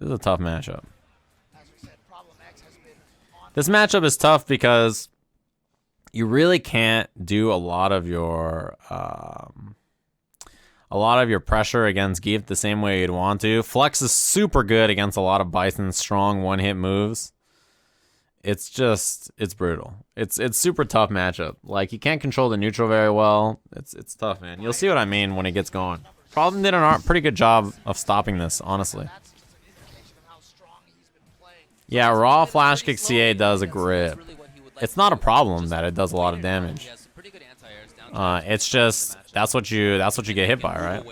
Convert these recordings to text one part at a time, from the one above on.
is a tough matchup. This matchup is tough because you really can't do a lot of your pressure against Gief the same way you'd want to. Flex is super good against a lot of Bison's strong one-hit moves. It's brutal. It's super tough matchup. Like, you can't control the neutral very well. It's tough, man. You'll see what I mean when it gets going. Problem did a pretty good job of stopping this, honestly. Yeah, raw flash kick CA does a grip. It's not a problem that it does a lot of damage. It's just that's what you get hit by, right?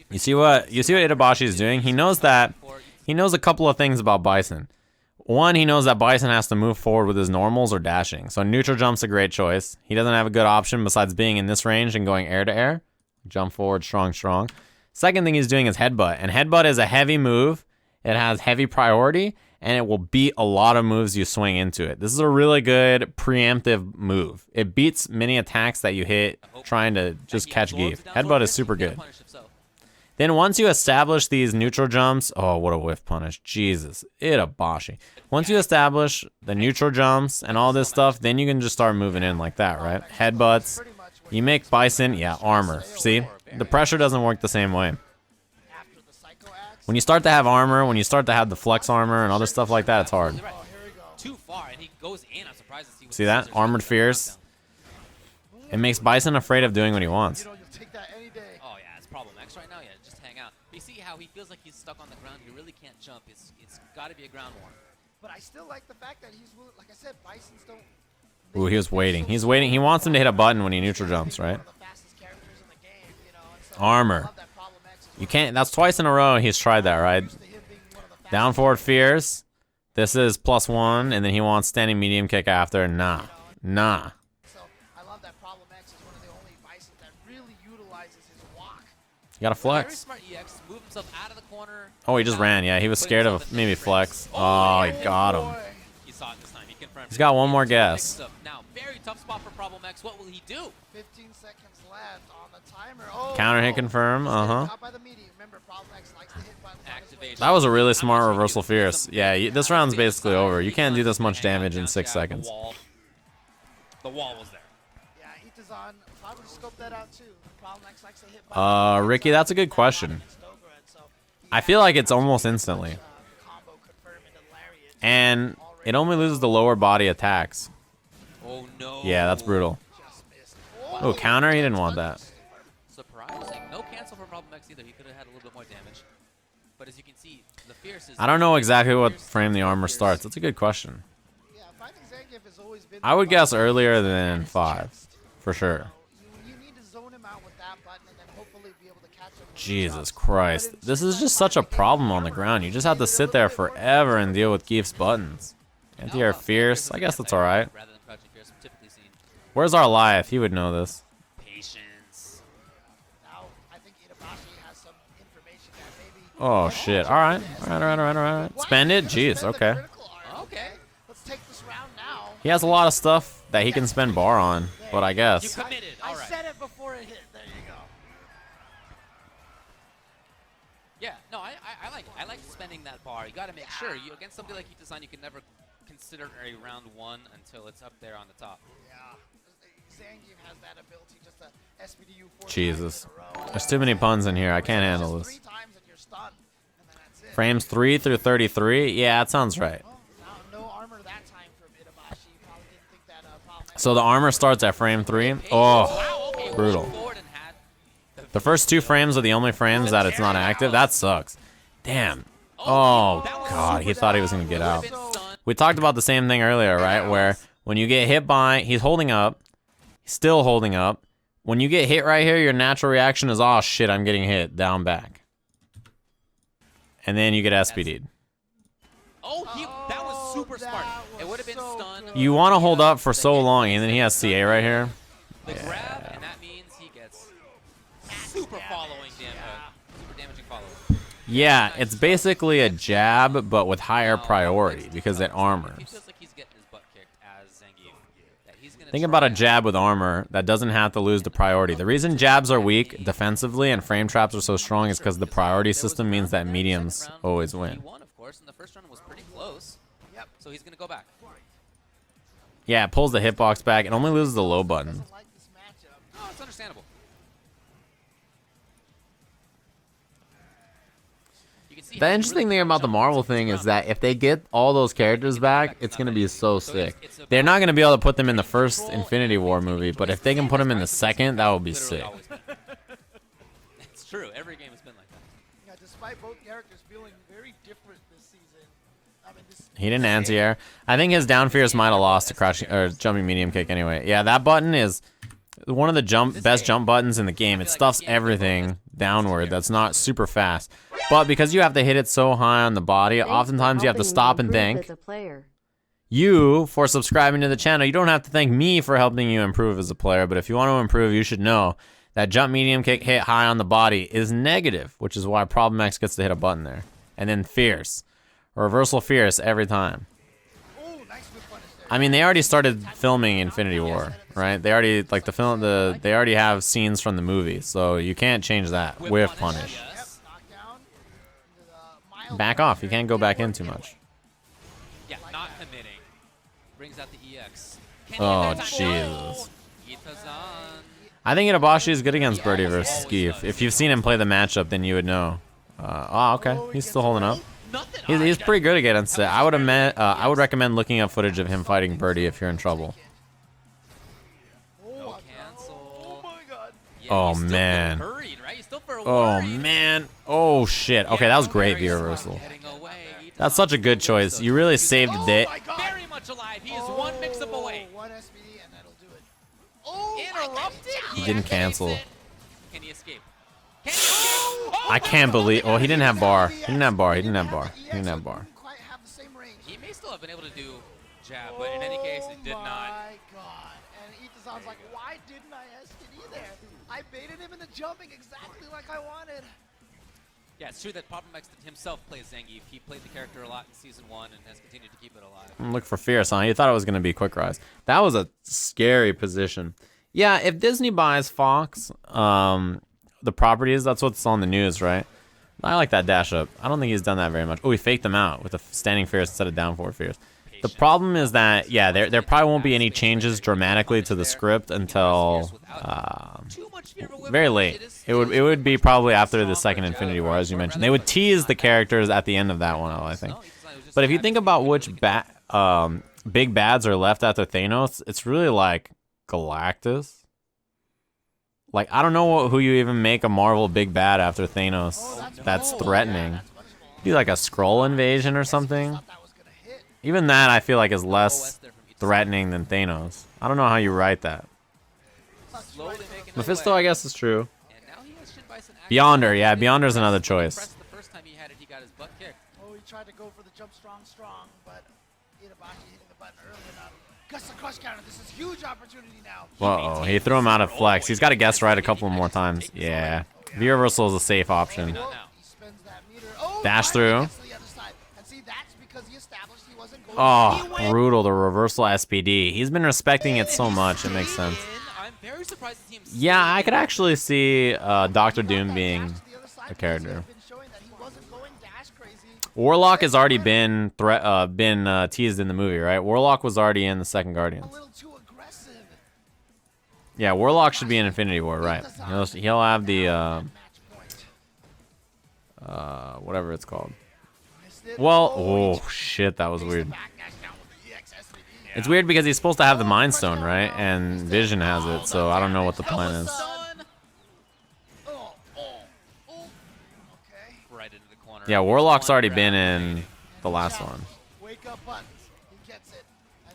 You see what Itabashi is doing? He knows a couple of things about Bison. One, he knows that Bison has to move forward with his normals or dashing. So neutral jump's a great choice. He doesn't have a good option besides being in this range and going air to air. Jump forward, strong, strong. Second thing he's doing is headbutt. And headbutt is a heavy move. It has heavy priority, and it will beat a lot of moves you swing into it. This is a really good preemptive move. It beats many attacks that you hit trying to just catch Gief. Headbutt is super good. Then once you establish these neutral jumps, oh, what a whiff punish. Jesus, Itabashi. Once you establish the neutral jumps and all this stuff, then you can just start moving in like that, right? Headbutts. You make Bison, yeah, armor. See? The pressure doesn't work the same way. When you start to have armor, when you start to have the flex armor and other stuff like that, it's hard. See that? Armored Fierce. It makes Bison afraid of doing what he wants. Oh yeah, it's problem X right now. Yeah, just hang out. But you see how he feels like he's stuck on the ground. He really can't jump. It's got to be a ground war. But I still like the fact that he's, like I said, Bisons don't. Ooh, he was waiting. He's waiting. He wants him to hit a button when he neutral jumps, right? Armor. You can't. That's twice in a row he's tried that, right? Down forward Fierce. This is +1, and then he wants standing medium kick after. Nah. Nah. You gotta flex. Oh, he just ran. Yeah, he was scared of maybe flex. Oh, he got him. He's got one more guess. Now, very tough spot for Problem X. What will he do? 15 seconds left on the timer. Oh, counter hit confirm. Uh-huh. Activation. That was a really smart reversal Fierce. Yeah, this round's basically over. You can't do this much damage in 6 seconds. The wall was there. Yeah, Itazan, I would scope that out too. Problem X likes to hit by Ricky, that's a good question. I feel like it's almost instantly. And it only loses the lower body attacks. Oh no. Yeah, that's brutal. Oh, counter? He didn't want that. Surprising. No cancel for Problem X either. He could have had a little bit more damage. But as you can see, the Fierce is... I don't know exactly what frame the armor starts. That's a good question. I would guess earlier than 5, for sure. Jesus Christ. This is just such a problem on the ground. You just have to sit there forever and deal with Gief's buttons. Anti-air Fierce. I guess that's alright. Where's our life? He would know this. Oh shit. Alright. Alright. Spend it? Jeez, okay. He has a lot of stuff that he can spend bar on, but I guess. I said it before it hit. There you go. Yeah, no, I like spending that bar. You got to make sure you against somebody like Itabashi, you can never consider a round 1 until it's up there on the top. Yeah, Zangief has that ability just to SPDU 4 Jesus, there's too many puns in here. I can't handle this. 3 times and you're stunned, and then that's it. Frames 3 through 33. Yeah, that sounds right. No armor that time from Itabashi. You probably didn't think that problem. So the armor starts at frame 3. Oh, brutal. The first 2 frames are the only frames that it's not active. That sucks. Damn. Oh, God. He thought he was going to get out. We talked about the same thing earlier, right? Where when you get hit by... He's holding up. He's still holding up. When you get hit right here, your natural reaction is, oh, shit, I'm getting hit. Down back. And then you get SPD'd. Oh, that was super smart. It would have been stunned. You want to hold up for so long, and then he has CA right here. The grab, and that means he gets super following damage. Super damaging follow. Yeah, it's basically a jab, but with higher priority because it armors. He feels like he's getting his butt kicked as Zangief. That he's going Think about a jab with armor that doesn't have to lose the priority. The reason jabs are weak defensively and frame traps are so strong is because the priority system means that mediums always win. Of course, and the first round was pretty close. Yep. So he's gonna go back. Yeah, it pulls the hitbox back. It only loses the low button. Oh, it's understandable. The interesting thing about the Marvel thing is that if they get all those characters back, it's going to be so sick. They're not going to be able to put them in the first Infinity War movie, but if they can put them in the second, that would be sick. It's true. Every game has been like that. Yeah, despite both characters feeling very different this season. I mean, He didn't anti-air. I think his down fierce might have lost to crouching or jumping medium kick anyway. Yeah, that button is one of the best jump buttons in the game. It stuffs everything downward. That's not super fast. But because you have to hit it so high on the body, oftentimes you have to stop and think. You, for subscribing to the channel, you don't have to thank me for helping you improve as a player, but if you want to improve, you should know that jump medium kick hit high on the body is negative, which is why Problem X gets to hit a button there. And then fierce. Reversal fierce every time. I mean, they already started filming Infinity War, right? They already they already have scenes from the movie, so you can't change that with punish. Back off. You can't go back in too much. Yeah, not committing. Brings out the EX. Oh, Jesus. I think Itabashi is good against Birdie versus Zangief. If you've seen him play the matchup, then you would know. Oh, okay. He's still holding up. He's pretty good against it. I would recommend looking up footage of him fighting Birdie if you're in trouble. Oh, man. Oh, man. Oh, shit. Okay, that was great V reversal. That's such a good choice. You really saved the day. Very much alive. He is one mix-up away. One SPD and that'll do it. Oh, interrupted. He didn't cancel. Can he escape? Can he escape? I can't believe. Oh, he didn't have bar. He didn't have bar. He didn't have bar. He didn't have bar. He may still have been able to do jab, but in any case, it did not. Oh my god. And Itazan's like, why didn't I SPD there? I baited him into jumping exactly like I wanted. Yeah, it's true that Problem X himself plays Zangief. He played the character a lot in Season 1 and has continued to keep it alive. Look for fierce, huh? You thought it was going to be quick rise. That was a scary position. Yeah, if Disney buys Fox, the properties, that's what's on the news, right? I like that dash up. I don't think he's done that very much. Oh, he faked them out with a standing fierce instead of down forward fierce. The problem is that, yeah, there probably won't be any changes dramatically to the script until very late. It would be probably after the second Infinity War, as you mentioned. They would tease the characters at the end of that one, I think. But if you think about which big bads are left after Thanos, it's really like Galactus. Like, I don't know who you even make a Marvel big bad after Thanos that's threatening. Be like a Skrull invasion or something. Even that, I feel like, is less threatening than Thanos. I don't know how you write that. Mephisto, I guess, is true. Beyonder, yeah, Beyonder's another choice. The first time he had it, he got his butt kicked. Oh, he tried to go for the jump strong, but Itabashi hitting the button early enough. Gets the crush counter. This is huge opportunity now. Uh-oh, he threw him out of flex. He's got to guess right a couple more times. Yeah. V-reversal is a safe option. Dash through. Oh, brutal, the reversal SPD. He's been respecting it so much, it makes sense. Yeah, I could actually see Dr. Doom being a character. Warlock has already been teased in the movie, right? Warlock was already in the second Guardians. Yeah, Warlock should be in Infinity War, right? He'll have the whatever it's called. Well, oh shit, that was weird. It's weird because he's supposed to have the Mind Stone, right? And Vision has it, so I don't know what the plan is. Yeah, Warlock's already been in the last one.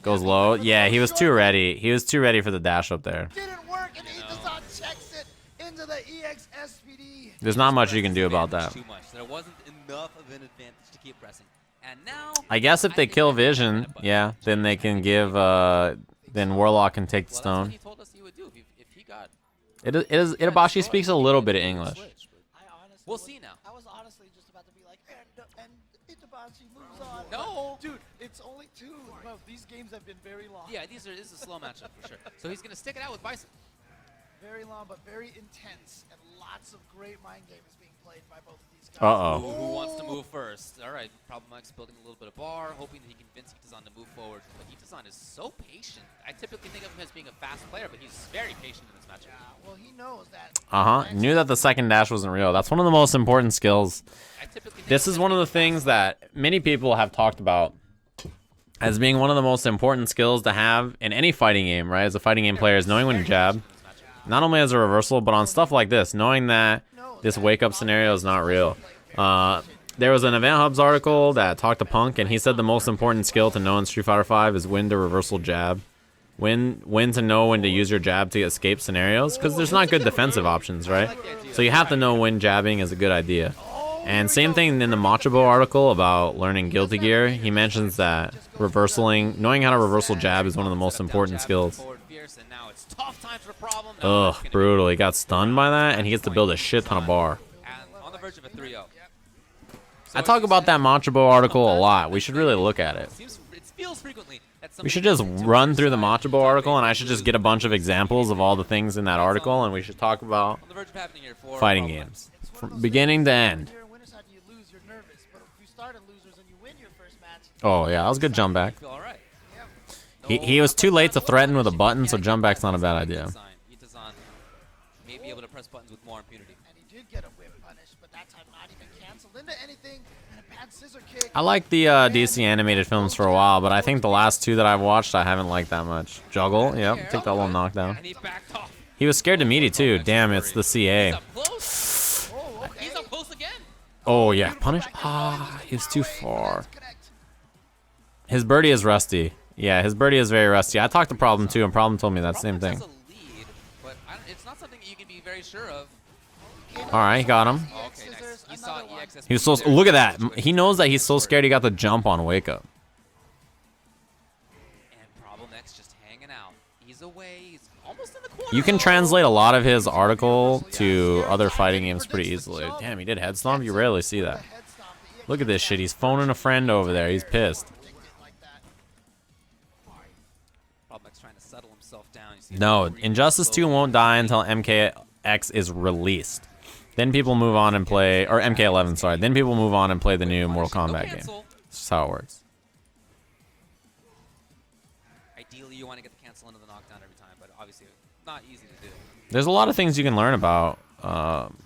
Goes low. Yeah, he was too ready. He was too ready for the dash up there. There's not much you can do about that. There wasn't enough of an advantage to keep pressing. And now, I guess if they kill Vision, yeah, then they can give, then Warlock can take the stone. Itabashi speaks a little bit of English. We'll see now. I was honestly just about to be like, and Itabashi moves on. No. Dude, it's only 2. Bro, these games have been very long. Yeah, this is a slow matchup for sure. So he's going to stick it out with Bison. Very long, but very intense, and lots of great mind games being played by both of these guys. Uh-oh. Who wants to move first? All right, Problem X building a little bit of bar, hoping that he can convince Itazan to move forward. But Itazan is so patient. I typically think of him as being a fast player, but he's very patient in this matchup. Yeah, well, he knows that. Knew that the second dash wasn't real. That's one of the most important skills. I typically think This is one of the things that many people have talked about as being one of the most important skills to have in any fighting game, right? As a fighting game player, is knowing when to jab. Not only as a reversal, but on stuff like this, knowing that this wake-up scenario is not real. There was an Event Hubs article that talked to Punk, and he said the most important skill to know in Street Fighter V is when to reversal jab. When to know when to use your jab to escape scenarios, because there's not good defensive options, right? So you have to know when jabbing is a good idea. And same thing in the Machabo article about learning Guilty Gear. He mentions that knowing how to reversal jab is one of the most important skills. Ugh, brutal. He got stunned by that, and he gets to build a shit ton of bar. on the verge of a 3-0. I talk about that Machabo article a lot. We should really look at it. It feels frequently that We should just run through the Machabo article, and I should just get a bunch of examples of all the things in that article, and we should talk about on the verge of happening here for fighting Problem games. X. From beginning to end. You're a winner's side, you lose, you're nervous. But if you start in losers and you win your first match, Oh, yeah, that was a good jump back. Feel all right. He was too late to threaten with a button, so jump back's not a bad idea. Itazan may be able to press buttons with more impunity. and he did get a whip punish, but that time not even canceled into anything, and a bad scissor kick. I like the DC animated films for a while, but I think the last 2 that I've watched, I haven't liked that much. Juggle, yep, take that little knockdown. And he backed off. He was scared to meaty too. Damn, it's the He's CA. up close. Oh, okay. He's up close again. Oh yeah, punish. Ah, he was too far. His birdie is rusty. Yeah, his birdie is very rusty. I talked to Problem too, and Problem told me that same thing. Problem has a lead, but it's not something that you can be very sure of. All right, he got him. Oh, okay, nice. He saw EXS. He was so. Look at that. He knows that he's so scared he got the jump on wake up. And Problem X just hanging out. He's away. He's almost in the corner. You can translate a lot of his article to other fighting games pretty easily. Damn, he did head stomp. You rarely see that. Look at this shit. He's phoning a friend over there. He's pissed. Problem X trying to settle himself down. You see No, him Injustice 2 won't die until MKX is released. Then people move on and play, or MK11, sorry. Then people move on and play the new Mortal Kombat game. cancel. That's just how it works. Ideally, you want to get the cancel into the knockdown every time, but obviously not easy to do. There's a lot of things you can learn about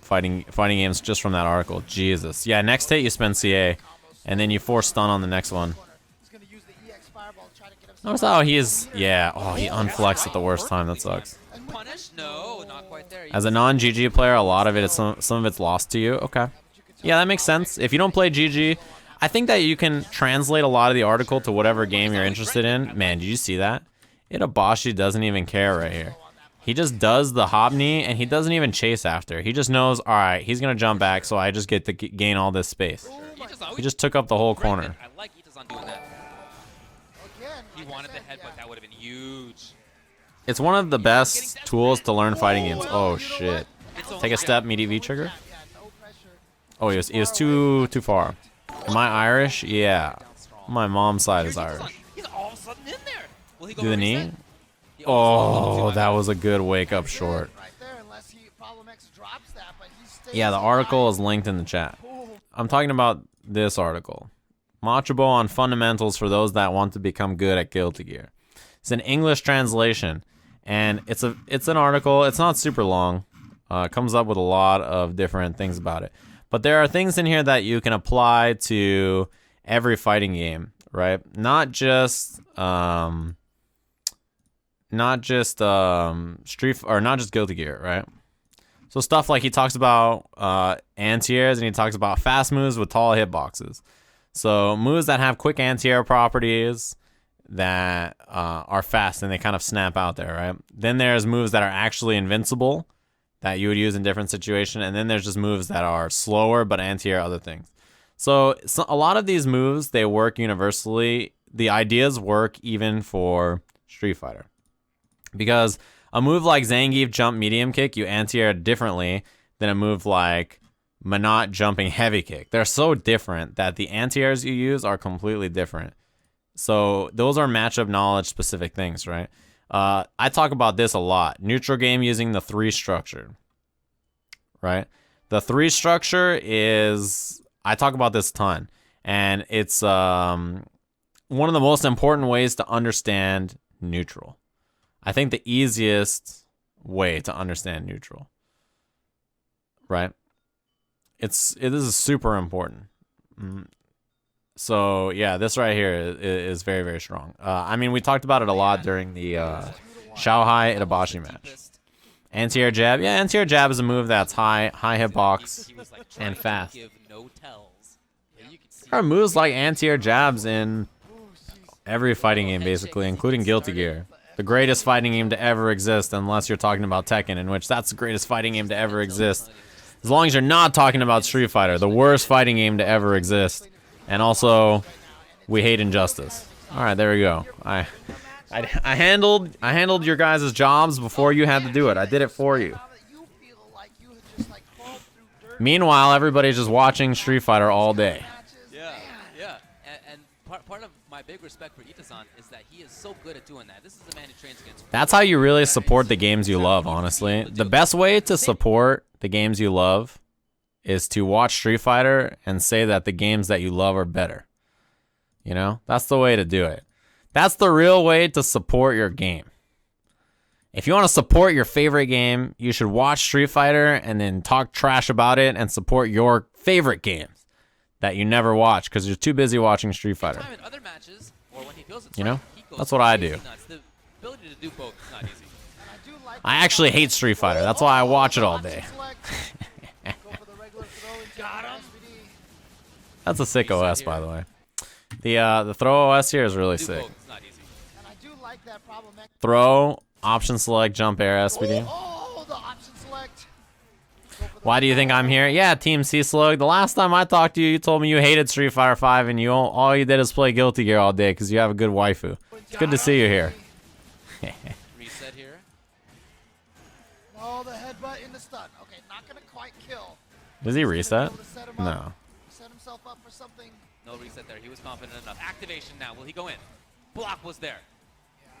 fighting games just from that article. Jesus. Yeah, next hit you spend CA, and then you force stun on the next one. He's gonna use the EX fireball to try to get himself Notice how he is, yeah, oh, he unflexed at the worst time. That sucks. Punish? No, not quite there. As a non-GG player, a lot of it, some of it's lost to you. Okay. Yeah, that makes sense. If you don't play GG, I think that you can translate a lot of the article to whatever game you're interested in. Man, did you see that? Itabashi doesn't even care right here. He just does the hop knee, and he doesn't even chase after. He just knows, all right, he's going to jump back, so I just get to gain all this space. He just took up the whole corner. I like Itazan doing that. again. He wanted the headbutt. That would have been huge. It's one of the best tools to learn fighting games. Oh, shit. Take a step, meaty V trigger. Yeah, no pressure. Oh, he was too far. Am I Irish? Yeah. My mom's side is Irish. He's all of a sudden in there. Will he go Do the reset? knee? He almost Oh, that was a good wake-up short. Right there, unless he Problem X drops that, but he stays Yeah, the article is linked in the chat. I'm talking about this article. Machabo on fundamentals for those that want to become good at Guilty Gear. It's an English translation, and it's an article. It's not super long. It comes up with a lot of different things about it. But there are things in here that you can apply to every fighting game, right? Not just Guilty Gear, right? So stuff like he talks about anti-airs, and he talks about fast moves with tall hitboxes. So moves that have quick anti-air properties that are fast and they kind of snap out there, right? Then there's moves that are actually invincible that you would use in different situations, and then there's just moves that are slower but anti-air other things. So a lot of these moves, they work universally. The ideas work even for Street Fighter. Because a move like Zangief jump medium kick, you anti-air differently than a move like Manat jumping heavy kick. They're so different that the anti-airs you use are completely different. So those are matchup knowledge specific things, right? I talk about this a lot. Neutral game using the 3 structure, right? The 3 structure is, I talk about this a ton, and it's one of the most important ways to understand neutral. I think the easiest way to understand neutral, right? This is super important. So yeah, this right here is very, very strong. I mean, we talked about it a lot during the Xiaohai Itabashi match. Anti-air jab. Yeah, anti-air jab is a move that's high hitbox and fast. There are moves like anti-air jabs in every fighting game, basically, including Guilty Gear. The greatest fighting game to ever exist, unless you're talking about Tekken, in which that's the greatest fighting game to ever exist. As long as you're not talking about Street Fighter, the worst fighting game to ever exist. And also, we hate injustice. All right, there we go. I handled your guys' jobs before you had to do it. I did it for you. Meanwhile, everybody's just watching Street Fighter all day. Yeah. And part of my big respect for Ita-san is that he is so good at doing that. This is a man who trains against. That's how you really support the games you love, honestly. The best way to support the games you love is to watch Street Fighter and say that the games that you love are better. You know? That's the way to do it. That's the real way to support your game. If you want to support your favorite game, you should watch Street Fighter and then talk trash about it and support your favorite games that you never watch because you're too busy watching Street Fighter. You know? That's what I do. I actually hate Street Fighter. That's why I watch it all day. That's a sick OS, by the way. The throw OS here is really sick. Throw, option select, jump air, SPD. Why do you think I'm here? Yeah, Team C-Slug. The last time I talked to you, you told me you hated Street Fighter 5 and all you did is play Guilty Gear all day because you have a good waifu. It's good to see you here. Reset here. Oh, the headbutt in the stun. Okay, not gonna quite kill. Does he reset? No. Set himself up for something. No reset there. He was confident enough. Activation now. Will he go in? Block was there.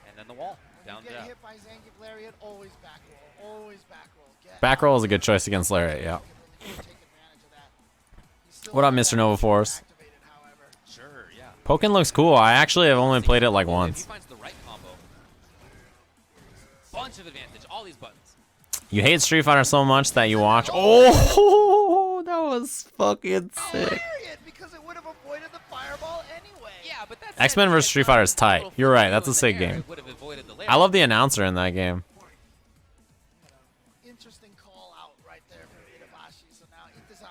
And then the wall. Down Get down. hit by Zangief Lariat, always back roll. Always back roll. Back roll is a good choice against Lariat, yeah. Take advantage of that. What up, Mr. Nova Force? Sure, yeah. Pokken looks cool. I actually have only played it like once. If he finds the right combo. Bunch of advantage. All these buttons. You hate Street Fighter so much that you watch. Oh, that was fucking sick. Lariat, because it would have avoided the fireball anyway. Yeah, but that's X-Men vs. Street Fighter is tight. You're right. That's a sick game. I love the announcer in that game. Interesting call out right there from Itabashi. So now Ita-san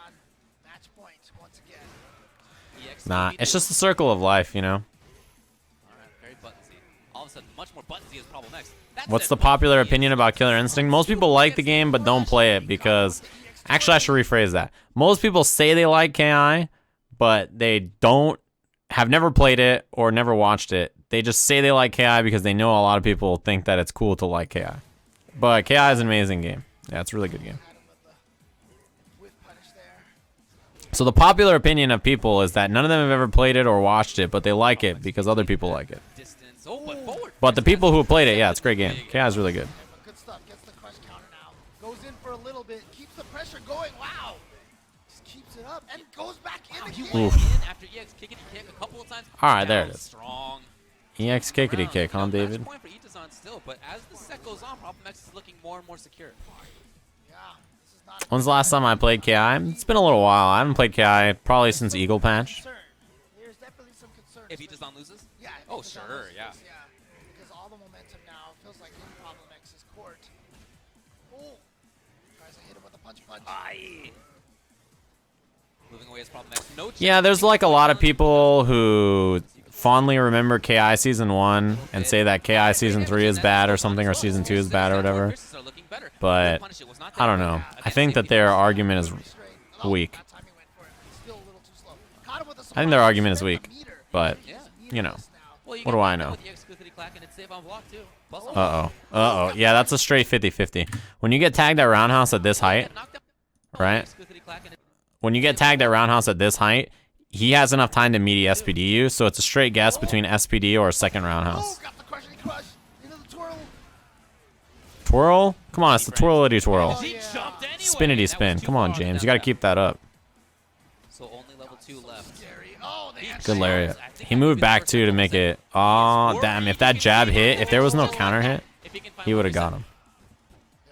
match point once again. Nah, it's just a circle of life, you know? Alright, very buttonsy. All of a sudden, much more buttonsy is problem next. What's the popular opinion about Killer Instinct? Most people like the game but don't play it because... Actually, I should rephrase that. Most people say they like KI, but they have never played it or never watched it. They just say they like KI because they know a lot of people think that it's cool to like KI. But KI is an amazing game. Yeah, it's a really good game. So the popular opinion of people is that none of them have ever played it or watched it, but they like it because other people like it. But the people who have played it, yeah, it's a great game. KI is really good. Good stuff. Gets the crush counter now. Goes in for a little bit. Keeps the pressure going. Wow. Just keeps it up and goes back in again. Oof. After EX kickity kick a couple of times. All right, there it is. Strong. EX kickity kick, huh, David? Point for Ita-san still, but as the set goes on, Problem X is looking more and more secure. Yeah. This is not When's the last time I played KI? It's been a little while. I haven't played KI probably since Eagle Patch. There's definitely some concern. If Ita-san loses? Yeah. Oh, sure, yeah. Because all the momentum now feels like in Problem X's court. Oh. Tries to hit him with a punch. Aye. Moving away is Problem X. No chance. Yeah, there's like a lot of people who fondly remember KI Season 1 and say that KI Season 3 is bad or something, or Season 2 is bad or whatever. But I don't know. I think that their argument is weak. I think their argument is weak. But, you know, what do I know? Uh-oh. Uh-oh. Yeah, that's a straight 50-50. When you get tagged at Roundhouse at this height, right? when you get tagged at roundhouse at this height, he has enough time to meaty SPD you, so it's a straight guess between SPD or a second roundhouse. Oh, got the crushing crush into the twirl. Twirl? Come on, it's the twirlity twirl. He jumped anyway. Spinity spin. Come on, James. You got to keep that up. So only level 2 left. Scary. Oh, they had Good lariat. He moved back too to make it. Oh, damn. If that jab hit, if there was no counter hit, he would have got him.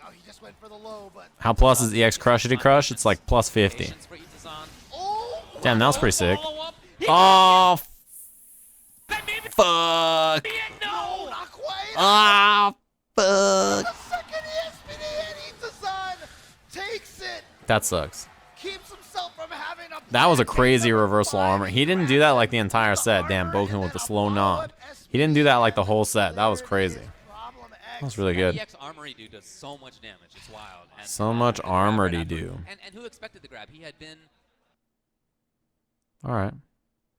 Oh, he just went for the low, but How plus is EX Crushity Crush? It's like plus 50. Patience for Itazan. oh, Damn, that was pretty sick. Follow-up. Oh, fuck. no, not quite. Ah, fuck. The second SPD and Itazan takes it. That sucks. Keeps himself from having a That was a crazy reversal armor. He didn't do that like the entire set. Damn, Boken with the slow nod. He didn't do that like the whole set. That was crazy. That was really good. EX Armory dude does so much damage. It's wild. And, So much armor right he after- do. And who expected the grab? He had been All right.